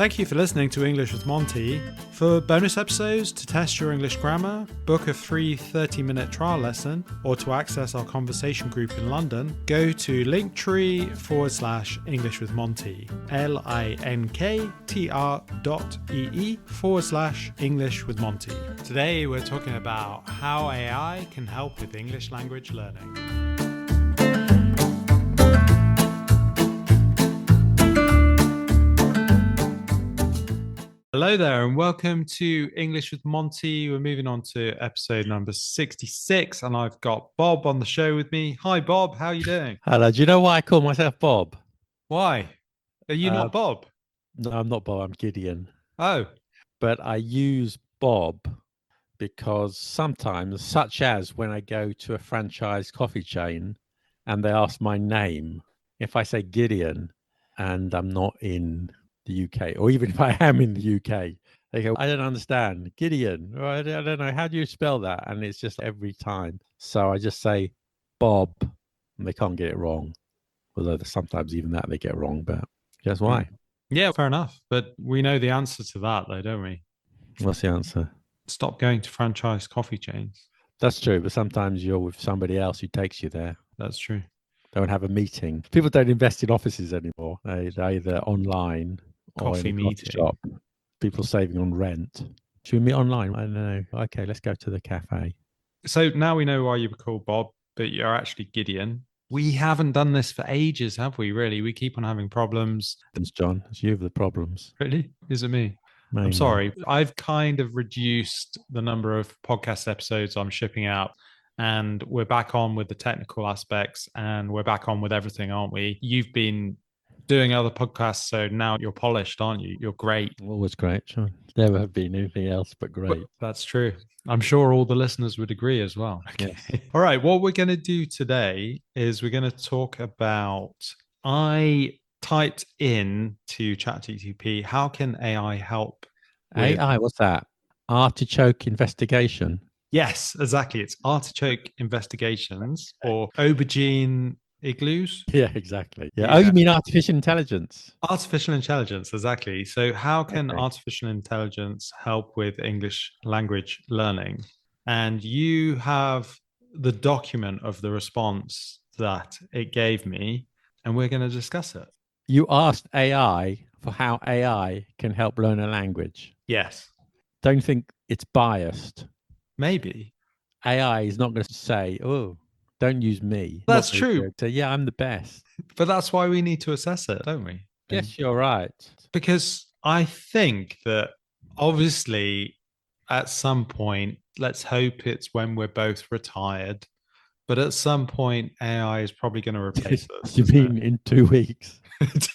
Thank you for listening to English with Monty. For bonus episodes, to test your English grammar, book a free 30-minute trial lesson, or to access our conversation group in London, go to linktree/English with Monty, linktr.ee/English with Monty. Today we're talking about how AI can help with English language learning. Hello there and welcome to English with Monty. We're moving on to episode number 66 and I've got Bob on the show with me. Hi Bob, how are you doing? Hello, do you know why I call myself Bob? Why? Are you not Bob? No, I'm not Bob, I'm Gideon. Oh. But I use Bob because sometimes, such as when I go to a franchise coffee chain and they ask my name, if I say Gideon and I'm not in the UK, or even if I am in the UK, they go, I don't understand, Gideon, or I don't know, how do you spell that? And it's just every time. So I just say Bob, and they can't get it wrong. Although sometimes even that they get wrong, but guess why? Yeah, fair enough. But we know the answer to that though, don't we? What's the answer? Stop going to franchise coffee chains. That's true, but sometimes you're with somebody else who takes you there. That's true. Don't have a meeting. People don't invest in offices anymore. They're either online coffee or in a meeting. shop. People saving on rent. Should we meet online? I don't know. Okay, let's go to the cafe. So now we know why you were called Bob, but you're actually Gideon. We haven't done this for ages, have we, really? We keep on having problems. It's John. It's you with the problems. Really? Is it me? Maybe. I'm sorry. I've kind of reduced the number of podcast episodes I'm shipping out. And we're back on with the technical aspects and we're back on with everything, aren't we? You've been doing other podcasts, so now you're polished, aren't you? You're great. Always great, John. Never have been anything else but great. That's true. I'm sure all the listeners would agree as well. Okay. Yes. All right. What we're going to do today is we're going to talk about, I typed in to ChatGPT, how can AI help? AI, what's that? Artichoke investigation? Yes, exactly. It's artichoke investigations or aubergine igloos. Yeah, exactly. Yeah. Oh, you mean artificial intelligence? Artificial intelligence, exactly. So how can artificial intelligence help with English language learning? And you have the document of the response that it gave me, and we're going to discuss it. You asked AI for how AI can help learn a language. Yes. Don't you think it's biased? Maybe. AI is not going to say, oh, don't use me. That's true. So yeah, I'm the best. But that's why we need to assess it, don't we? Yes, you're right. Because I think that obviously at some point, let's hope it's when we're both retired, but at some point AI is probably going to replace us. You mean in 2 weeks?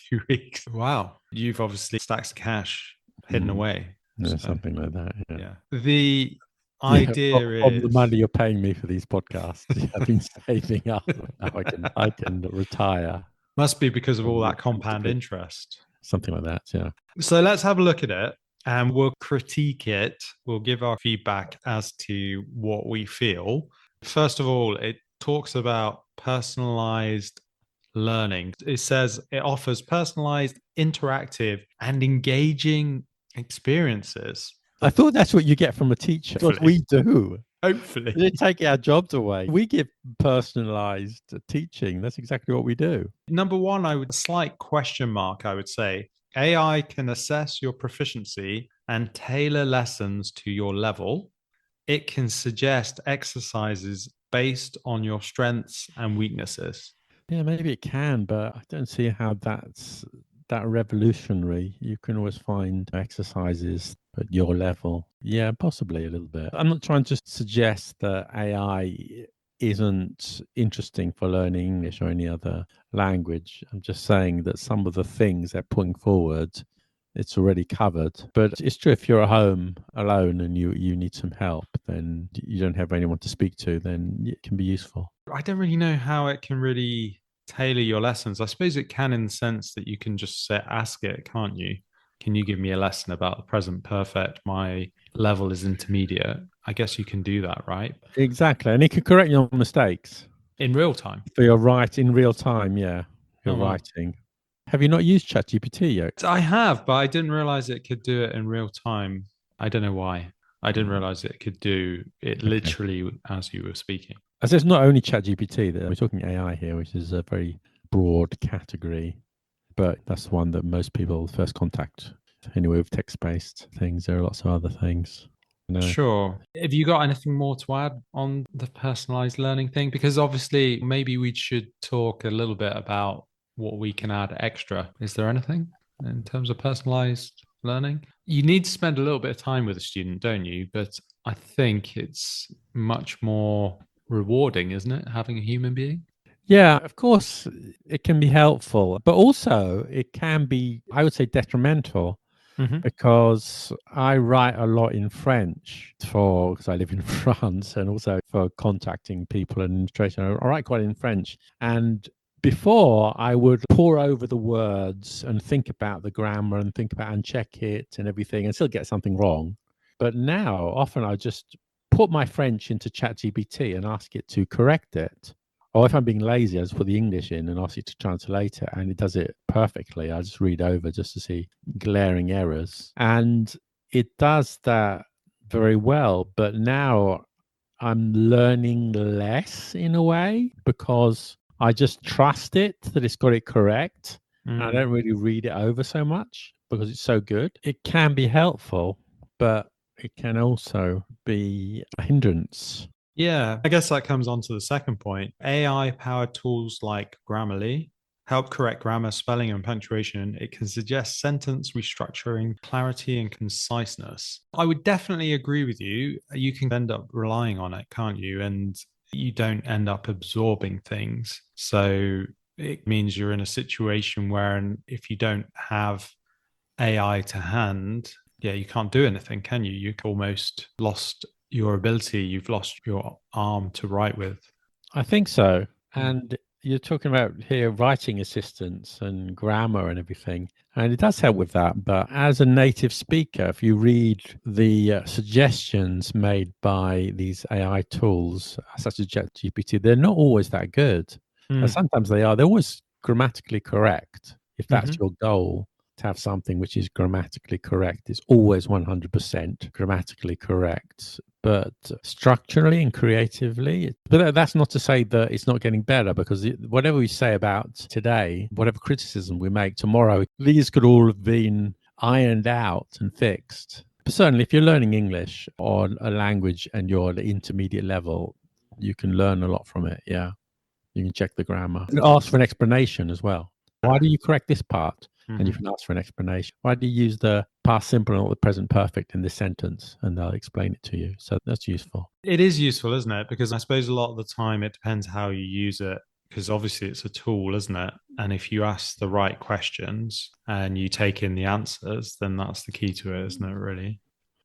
2 weeks. Wow. You've obviously stacks of cash hidden away. Yeah, something like that. Yeah. The idea is the money you're paying me for these podcasts. I've been saving up. Now I can retire. Must be because of all that compound interest. Something like that, yeah. So let's have a look at it and we'll critique it. We'll give our feedback as to what we feel. First of all, it talks about personalized learning. It says it offers personalized, interactive, and engaging experiences. I thought that's what you get from a teacher. That's what we do. Hopefully. They take our jobs away. We give personalized teaching. That's exactly what we do. Number one, slight question mark, I would say. AI can assess your proficiency and tailor lessons to your level. It can suggest exercises based on your strengths and weaknesses. Yeah, maybe it can, but I don't see how that's that revolutionary. You can always find exercises at your level. Yeah, possibly a little bit. I'm not trying to suggest that AI isn't interesting for learning English or any other language. I'm just saying that some of the things they're putting forward, it's already covered. But it's true, if you're at home alone and you need some help, then you don't have anyone to speak to, then it can be useful. I don't really know how it can really tailor your lessons. I suppose it can in the sense that you can just ask it, can't you? Can you give me a lesson about the present perfect? My level is intermediate. I guess you can do that, right? Exactly. And it can correct your mistakes. In real time? So you're right in real time, yeah. You're writing. Have you not used ChatGPT yet? I have, but I didn't realize it could do it in real time. I don't know why. I didn't realize it could do it Okay. literally as you were speaking. As it's not only ChatGPT, that we're talking AI here, which is a very broad category, but that's the one that most people first contact. Anyway, with text-based things, there are lots of other things. No. Sure. Have you got anything more to add on the personalized learning thing? Because obviously, maybe we should talk a little bit about what we can add extra. Is there anything in terms of personalized learning? You need to spend a little bit of time with a student, don't you? But I think it's much more rewarding, isn't it? Having a human being. Yeah, of course, it can be helpful, but also it can be, I would say, detrimental Mm-hmm. because I write a lot in French because I live in France, and also for contacting people and illustration. I write quite in French. And before, I would pore over the words and think about the grammar and think about and check it and everything and still get something wrong. But now, often I just put my French into ChatGPT and ask it to correct it. Or if I'm being lazy, I just put the English in and ask it to translate it, and it does it perfectly. I just read over just to see glaring errors. And it does that very well. But now I'm learning less in a way because I just trust it that it's got it correct. And I don't really read it over so much because it's so good. It can be helpful, but it can also be a hindrance. Yeah, I guess that comes on to the second point. AI powered tools like Grammarly help correct grammar, spelling, and punctuation. It can suggest sentence restructuring, clarity, and conciseness. I would definitely agree with you. You can end up relying on it, can't you? And you don't end up absorbing things. So it means you're in a situation where if you don't have AI to hand, yeah, you can't do anything, can you? You've almost lost your ability, you've lost your arm to write with. I think so. Mm. And you're talking about here writing assistants and grammar and everything. And it does help with that. But as a native speaker, if you read the suggestions made by these AI tools, such as ChatGPT, they're not always that good. Mm. Sometimes they are. They're always grammatically correct. If that's Mm-hmm. your goal, to have something which is grammatically correct, is always 100% grammatically correct. But structurally and creatively, but that's not to say that it's not getting better, because whatever we say about today, whatever criticism we make tomorrow, these could all have been ironed out and fixed. But certainly, if you're learning English or a language and you're at the intermediate level, you can learn a lot from it. Yeah. You can check the grammar. You can ask for an explanation as well. Why do you correct this part? And you Mm-hmm. can ask for an explanation. Why do you use the past simple and not the present perfect in this sentence? And they'll explain it to you. So that's useful. It is useful, isn't it? Because I suppose a lot of the time it depends how you use it. Because obviously it's a tool, isn't it? And if you ask the right questions and you take in the answers, then that's the key to it, isn't it, really?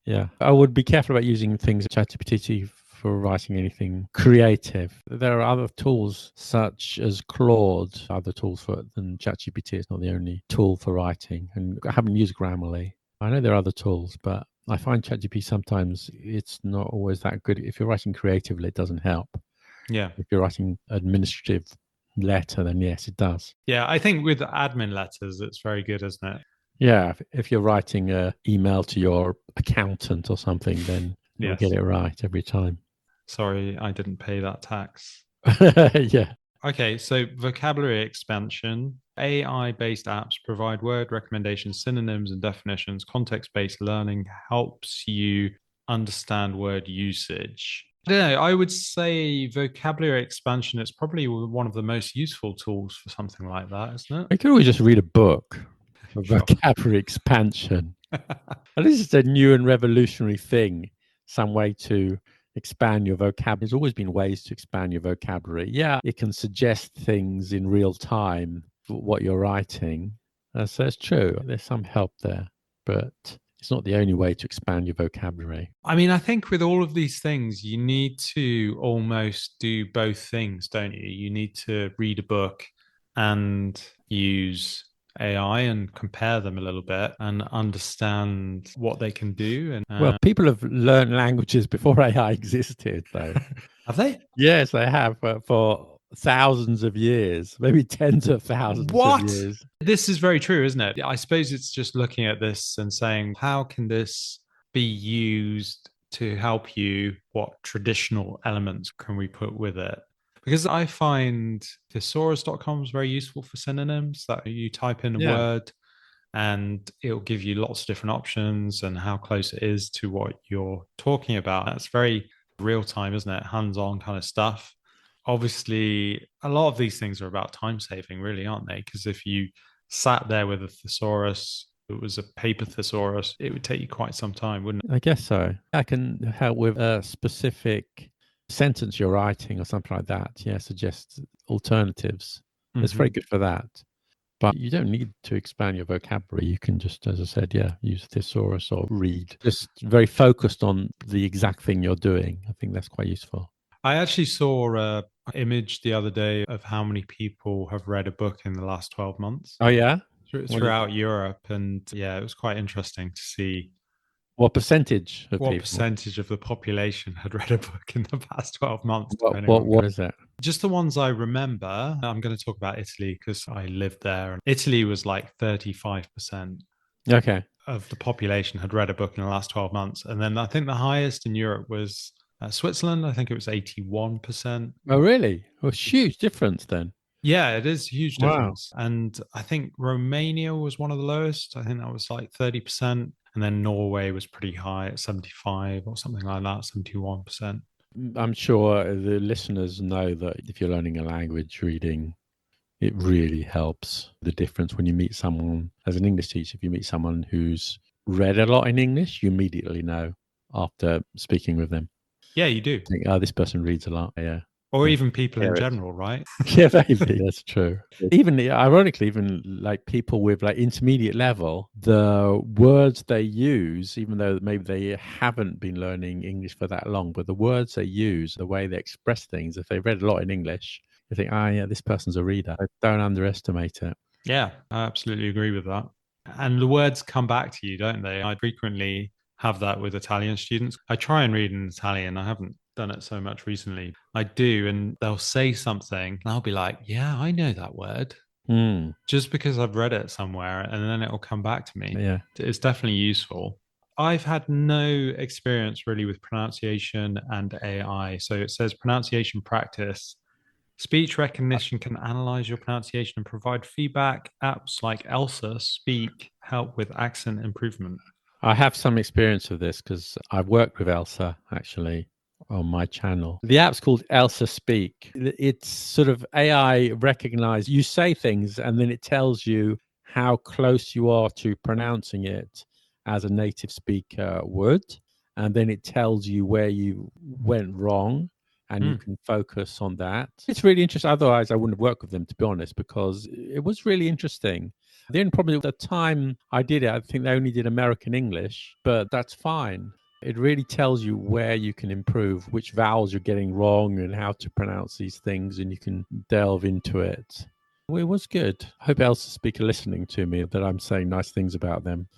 Yeah. I would be careful about using things like ChatGPT for writing anything creative. There are other tools such as Claude, other tools for it than ChatGPT. It's not the only tool for writing. And I haven't used Grammarly. I know there are other tools, but I find ChatGPT sometimes it's not always that good. If you're writing creatively, it doesn't help. Yeah. If you're writing administrative letter, then yes, it does. Yeah. I think with admin letters, it's very good, isn't it? Yeah, if you're writing an email to your accountant or something, then you'll get Yes. it right every time. Sorry, I didn't pay that tax. Yeah. Okay, so vocabulary expansion. AI based apps provide word recommendations, synonyms, and definitions. Context based learning helps you understand word usage. I don't know. I would say vocabulary expansion is probably one of the most useful tools for something like that, isn't You could always just read a book for it? Sure. vocabulary expansion. And this is a new and revolutionary thing, some way to expand your vocabulary. There's always been ways to expand your vocabulary. Yeah, it can suggest things in real time for what you're writing. So it's true. There's some help there, but it's not the only way to expand your vocabulary. I mean, I think with all of these things, you need to almost do both things, don't you? You need to read a book and use AI and compare them a little bit and understand what they can do. And Well, people have learned languages before AI existed, though. have they? Yes, they have. For thousands of years, maybe tens of thousands of What? years. This is very true, isn't it? I suppose it's just looking at this and saying, how can this be used to help you? What traditional elements can we put with it? Because I find thesaurus.com is very useful for synonyms that you type in a Yeah. word and it'll give you lots of different options and how close it is to what you're talking about. That's very real time, isn't it? Hands on kind of stuff. Obviously, a lot of these things are about time saving, really, aren't they? Because if you sat there with a thesaurus, it was a paper thesaurus, it would take you quite some time, wouldn't it? I guess so. I can help with a specific sentence you're writing or something like that. Yeah, suggest alternatives. It's very good for that. But you don't need to expand your vocabulary. You can just, as I said, use thesaurus or read. Just very focused on the exact thing you're doing. I think that's quite useful. I actually saw a image the other day of how many people have read a book in the last 12 months Oh, yeah? throughout Europe. And yeah, it was quite interesting to see What percentage of what people? percentage of the population had read a book in the past 12 months. What is it? Just the ones I remember. I'm going to talk about Italy because I lived there. Italy was like 35% Okay. of the population had read a book in the last 12 months. And then I think the highest in Europe was Switzerland. I think it was 81%. Oh, really? Well, huge difference then. Yeah, it is a huge Wow. difference. And I think Romania was one of the lowest. I think that was like 30%. And then Norway was pretty high at 75 or something like that, 71%. I'm sure the listeners know that if you're learning a language, reading, it really helps. The difference when you meet someone, as an English teacher, if you meet someone who's read a lot in English, you immediately know after speaking with them. Yeah, you do. Think, oh, this person reads a lot. Yeah. Or even people in general, right? Yeah, maybe that's true. Even ironically, even like people with like intermediate level, the words they use, even though maybe they haven't been learning English for that long, but the words they use, the way they express things, if they read a lot in English, you think, oh yeah, this person's a reader. Don't underestimate it. Yeah, I absolutely agree with that. And the words come back to you, don't they? I frequently have that with Italian students. I try and read in Italian. I haven't done it so much recently. I do, and they'll say something, and I'll be like, yeah, I know that word. Just because I've read it somewhere, and then it will come back to me. Yeah. It's definitely useful. I've had no experience really with pronunciation and AI. So it says pronunciation practice. Speech recognition can analyze your pronunciation and provide feedback. Apps like Elsa Speak help with accent improvement. I have some experience of this because I've worked with Elsa actually on my channel. The app's called Elsa Speak. It's sort of AI recognized. You say things and then it tells you how close you are to pronouncing it as a native speaker would. And then it tells you where you went wrong and you can focus on that. It's really interesting. Otherwise, I wouldn't have worked with them, to be honest, because it was really interesting. The only problem at the time I did it, I think they only did American English, but that's fine. It really tells you where you can improve, which vowels you're getting wrong and how to pronounce these things, and you can delve into it. Well, it was good. I hope Elsa Speak are listening to me, that I'm saying nice things about them.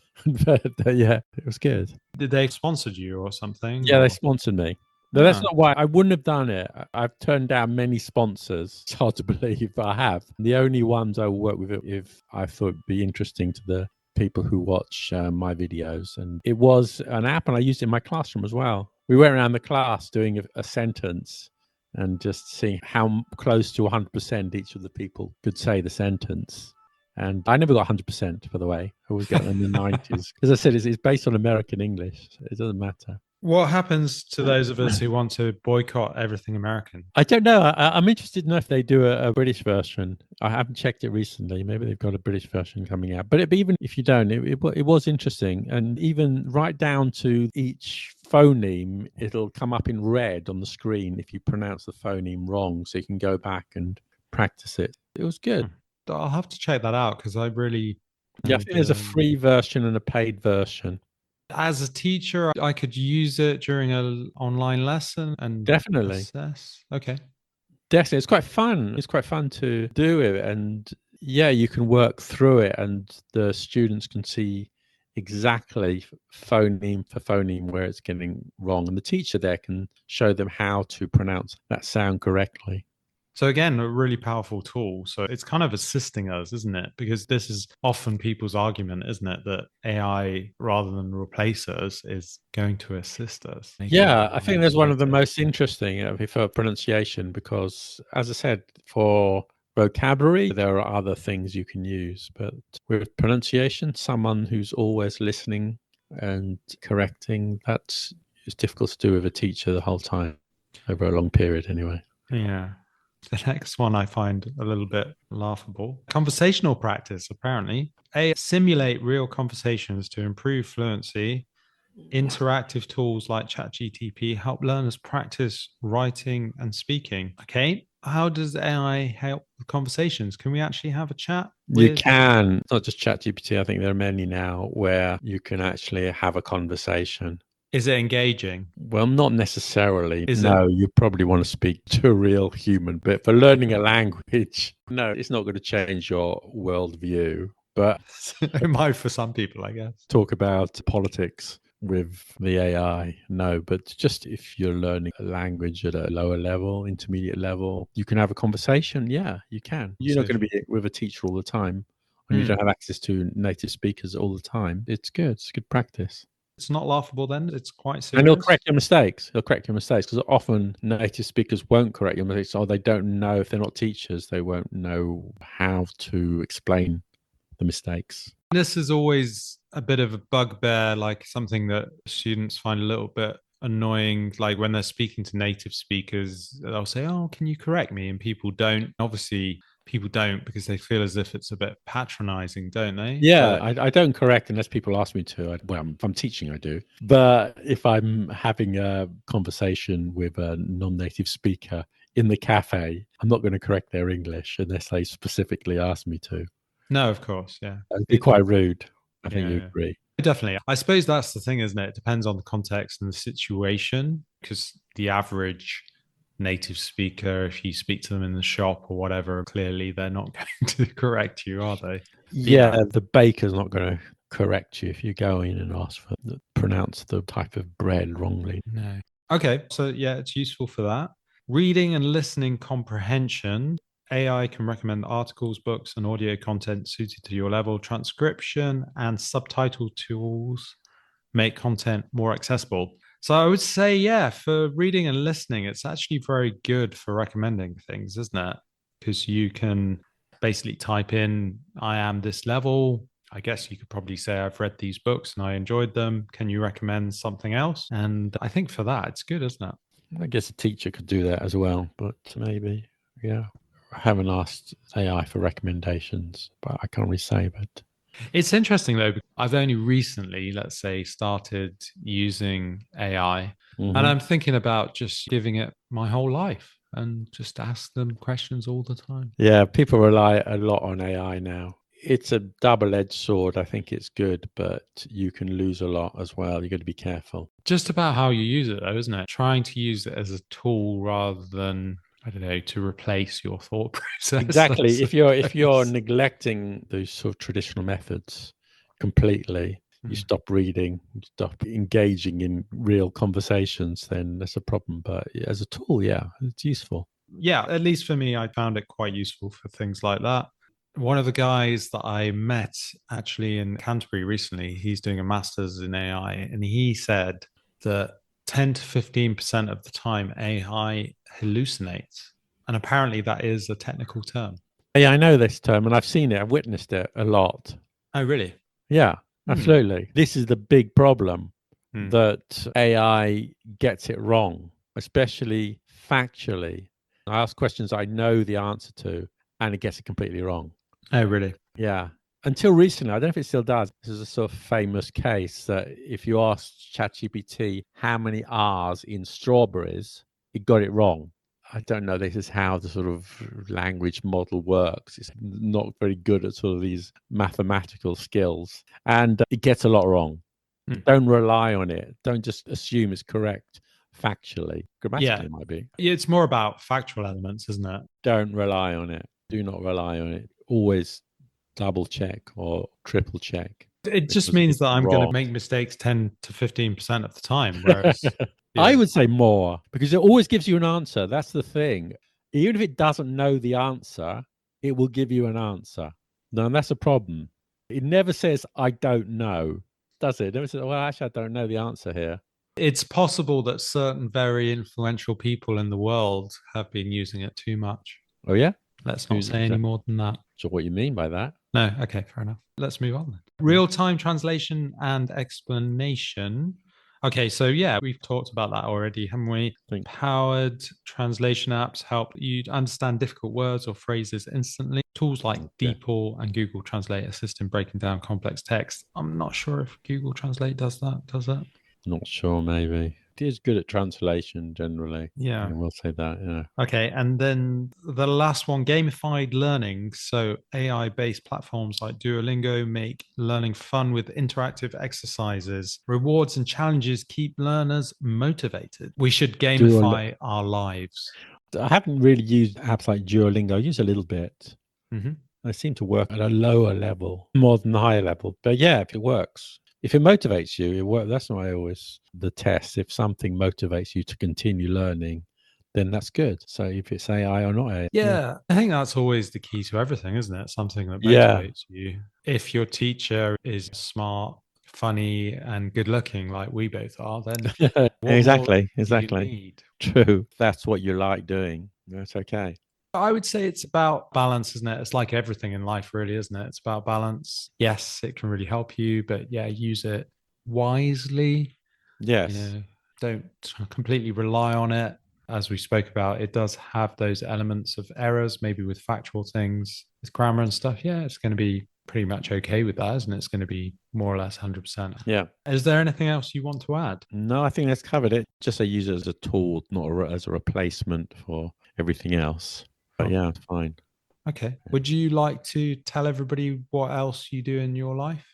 But yeah, it was good. Did they sponsored you or something? Yeah, or? they sponsored me. No, that's not why. I wouldn't have done it. I've turned down many sponsors. It's hard to believe, but I have. The only ones I will work with if I thought it'd be interesting to the people who watch my videos. And it was an app, and I used it in my classroom as well. We went around the class doing a sentence and just seeing how close to 100% each of the people could say the sentence. And I never got 100%, by the way. I always get in the 90s. As I said, it's based on American English. So it doesn't matter. What happens to those of us who want to boycott everything American? I don't know. I'm interested to know if they do a British version. I haven't checked it recently. Maybe they've got a British version coming out. But even if you don't, it was interesting. And even right down to each phoneme, it'll come up in red on the screen if you pronounce the phoneme wrong. So you can go back and practice it. It was good. I'll have to check that out because I really... Yeah, I think there's a free version and a paid version. As a teacher, I could use it during an online lesson and definitely assess. Okay. Definitely. It's quite fun. It's quite fun to do it. And yeah, you can work through it and the students can see exactly phoneme for phoneme where it's getting wrong. And the teacher there can show them how to pronounce that sound correctly. So again, a really powerful tool. So it's kind of assisting us, isn't it? Because this is often people's argument, isn't it? That AI, rather than replace us, is going to assist us. Yeah, I think that's one of the most interesting for pronunciation, because, as I said, for vocabulary, there are other things you can use. But with pronunciation, someone who's always listening and correcting, that's it's difficult to do with a teacher the whole time, over a long period anyway. Yeah. The next one I find a little bit laughable. Conversational practice, apparently. Simulate real conversations to improve fluency. Interactive tools like ChatGTP help learners practice writing and speaking. Okay. How does AI help with conversations? Can we actually have a chat? You can, not just ChatGPT. I think there are many now where you can actually have a conversation. Is it engaging? Well, not necessarily. No, you probably want to speak to a real human. But for learning a language, no, it's not going to change your worldview. But it might for some people, I guess. Talk about politics with the AI. No, but just if you're learning a language at a lower level, intermediate level, you can have a conversation. Yeah, you can. You're not going to be with a teacher all the time, and you don't have access to native speakers all the time. It's good. It's good practice. It's not laughable then. It's quite serious. And he'll correct your mistakes. He'll correct your mistakes, because often native speakers won't correct your mistakes, or they don't know, if they're not teachers, they won't know how to explain the mistakes. This is always a bit of a bugbear, like something that students find a little bit annoying. Like when they're speaking to native speakers, they'll say, "Oh, can you correct me?" And people don't. Obviously, people don't, because they feel as if it's a bit patronizing, don't they? Yeah, I don't correct unless people ask me to. Well, if I'm teaching, I do. But if I'm having a conversation with a non-native speaker in the cafe, I'm not going to correct their English unless they specifically ask me to. No, of course, yeah. It'd be quite rude. I think you agree. Definitely. I suppose that's the thing, isn't it? It depends on the context and the situation, because the average native speaker, if you speak to them in the shop or whatever, clearly they're not going to correct you, are they? Yeah, the baker's not going to correct you if you go in and ask for pronounce the type of bread wrongly. No. Okay, so yeah, it's useful for that. Reading and listening comprehension. AI can recommend articles, books, and audio content suited to your level. Transcription and subtitle tools make content more accessible. So I would say, yeah, for reading and listening, it's actually very good for recommending things, isn't it? Because you can basically type in, I am this level. I guess you could probably say, I've read these books and I enjoyed them. Can you recommend something else? And I think for that, it's good, isn't it? I guess a teacher could do that as well, but maybe, yeah. I haven't asked AI for recommendations, but I can't really say. But it's interesting though. I've only recently, let's say, started using AI, and I'm thinking about just giving it my whole life and just ask them questions all the time. Yeah, people rely a lot on AI now. It's a double-edged sword. I think it's good, but you can lose a lot as well. You've got to be careful. Just about how you use it, though, isn't it? Trying to use it as a tool rather than, I don't know, to replace your thought process. Exactly. If you're neglecting those sort of traditional methods completely, you stop reading, you stop engaging in real conversations, then that's a problem. But as a tool, yeah, it's useful. Yeah, at least for me, I found it quite useful for things like that. One of the guys that I met actually in Canterbury recently, he's doing a master's in AI, and he said that 10 to 15% of the time AI hallucinates. And apparently that is a technical term. Yeah, I know this term, and I've seen it. I've witnessed it a lot. Oh, really? Yeah, absolutely. This is the big problem, that AI gets it wrong, especially factually. I ask questions I know the answer to, and it gets it completely wrong. Oh, really? Yeah. Until recently, I don't know if it still does. This is a sort of famous case that if you ask ChatGPT how many R's in strawberries, it got it wrong. I don't know. This is how the sort of language model works. It's not very good at sort of these mathematical skills, and it gets a lot wrong. Don't rely on it. Don't just assume it's correct factually. Grammatically, it might be. It's more about factual elements, isn't it? Don't rely on it. Do not rely on it. Always double check or triple check. It just means that I'm going to make mistakes 10 to 15% of the time. Whereas I would say more, because it always gives you an answer. That's the thing. Even if it doesn't know the answer, it will give you an answer. No, and that's a problem. It never says, I don't know, does it? It never says, well, actually, I don't know the answer here. It's possible that certain very influential people in the world have been using it too much. Oh, yeah? Let's not say any more than that. So what you mean by that? No, okay, fair enough. Let's move on then. Real-time translation and explanation. Okay, so yeah, we've talked about that already, haven't we? Powered translation apps help you understand difficult words or phrases instantly. Tools like DeepL and Google Translate assist in breaking down complex text. I'm not sure if Google Translate does that. Does it? Not sure, maybe. It is good at translation generally. Yeah. We'll say that, yeah. Okay, and then the last one, gamified learning. So AI-based platforms like Duolingo make learning fun with interactive exercises. Rewards and challenges keep learners motivated. We should gamify our lives. I haven't really used apps like Duolingo. I use a little bit. Mm-hmm. They seem to work at a lower level more than the higher level. But yeah, if it works. If it motivates you, it works. That's why I always the test. If something motivates you to continue learning, then that's good. So if it's AI or not AI. Yeah, I think that's always the key to everything, isn't it? Something that Yeah. motivates you. If your teacher is smart, funny, and good looking, like we both are, then Exactly. Exactly. True. That's what you like doing. That's okay. I would say it's about balance, isn't it? It's like everything in life, really, isn't it? It's about balance. Yes, it can really help you, but yeah, use it wisely. Yes. You know, don't completely rely on it. As we spoke about, it does have those elements of errors, maybe with factual things, with grammar and stuff. Yeah, it's going to be pretty much okay with that, isn't it? It's going to be more or less 100%. Yeah. Is there anything else you want to add? No, I think that's covered it. Just I use it as a tool, not as a replacement for everything else. But yeah, it's fine. Okay. Would you like to tell everybody what else you do in your life?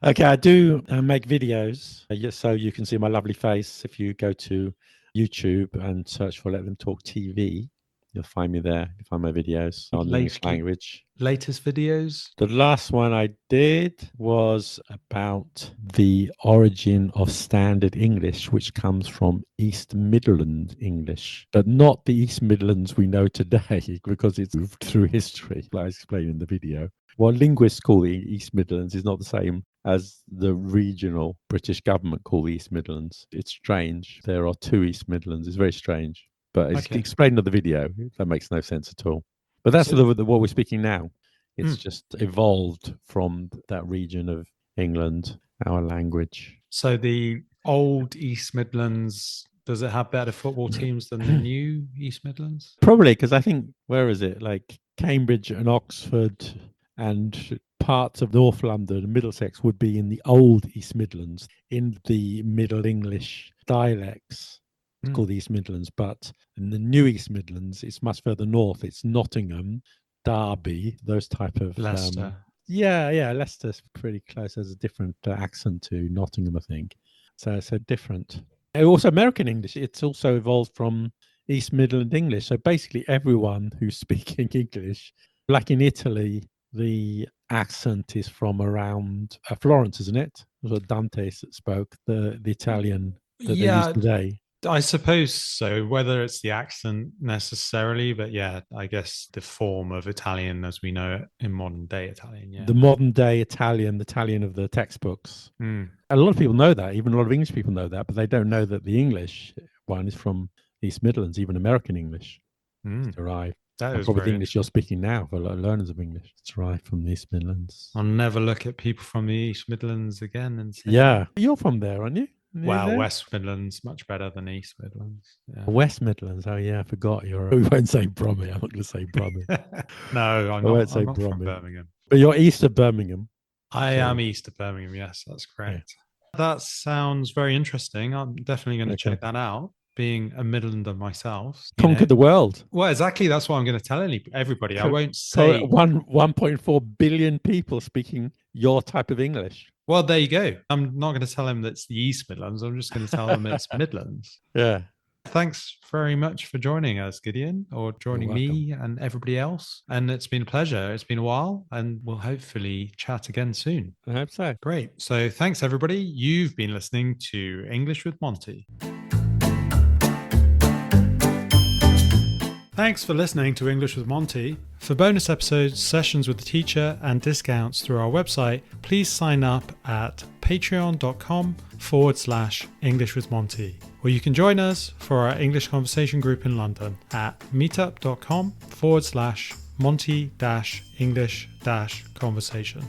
Okay, I do make videos. So you can see my lovely face if you go to YouTube and search for Let Them Talk TV. You'll find me there. You'll find my videos on the English language. Latest videos? The last one I did was about the origin of standard English, which comes from East Midlands English, but not the East Midlands we know today because it's moved through history, like I explained in the video. What linguists call the East Midlands is not the same as the regional British government call the East Midlands. It's strange. There are two East Midlands. It's very strange. But it's explained in the video. That makes no sense at all. But that's what we're speaking now. It's just evolved from that region of England, our language. So the old East Midlands, does it have better football teams than the new East Midlands? Probably, because I think, where is it? Like Cambridge and Oxford and parts of North London and Middlesex would be in the old East Midlands, in the Middle English dialects. It's called the East Midlands, but in the new East Midlands, it's much further north. It's Nottingham, Derby, those type of Leicester. Leicester's pretty close. There's a different accent to Nottingham, I think. So different. And also American English. It's also evolved from East Midland English. So basically, everyone who's speaking English, like in Italy, the accent is from around Florence, isn't it? It was what Dante spoke, the Italian that they use today. I suppose so, whether it's the accent necessarily, but yeah, I guess the form of Italian as we know it in modern day Italian. Yeah. The modern day Italian of the textbooks. A lot of people know that, even a lot of English people know that, but they don't know that the English one is from East Midlands, even American English. It's derived. That is probably the English you're speaking now for learners of English. It's derived from the East Midlands. I'll never look at people from the East Midlands again and say, yeah, you're from there, aren't you? Well, West Midlands, much better than East Midlands. Yeah. West Midlands. Oh, yeah, I forgot. We won't say Bromley. I'm not going to say Bromley. No, I'm not from Birmingham. But you're east of Birmingham. I am east of Birmingham. Yes, that's correct. Yeah. That sounds very interesting. I'm definitely going to check that out. Being a Midlander myself. Conquer the world. Well, exactly. That's what I'm going to tell everybody. I won't say 1.4 billion people speaking your type of English. Well, there you go. I'm not going to tell them that's the East Midlands. I'm just going to tell them it's Midlands. Yeah. Thanks very much for joining us, Gideon, or joining me and everybody else. And it's been a pleasure. It's been a while, and we'll hopefully chat again soon. I hope so. Great. So thanks, everybody. You've been listening to English with Monty. Thanks for listening to English with Monty. For bonus episodes, sessions with the teacher, and discounts through our website, please sign up at patreon.com/English with Monty. Or you can join us for our English conversation group in London at meetup.com/Monty-English-conversation.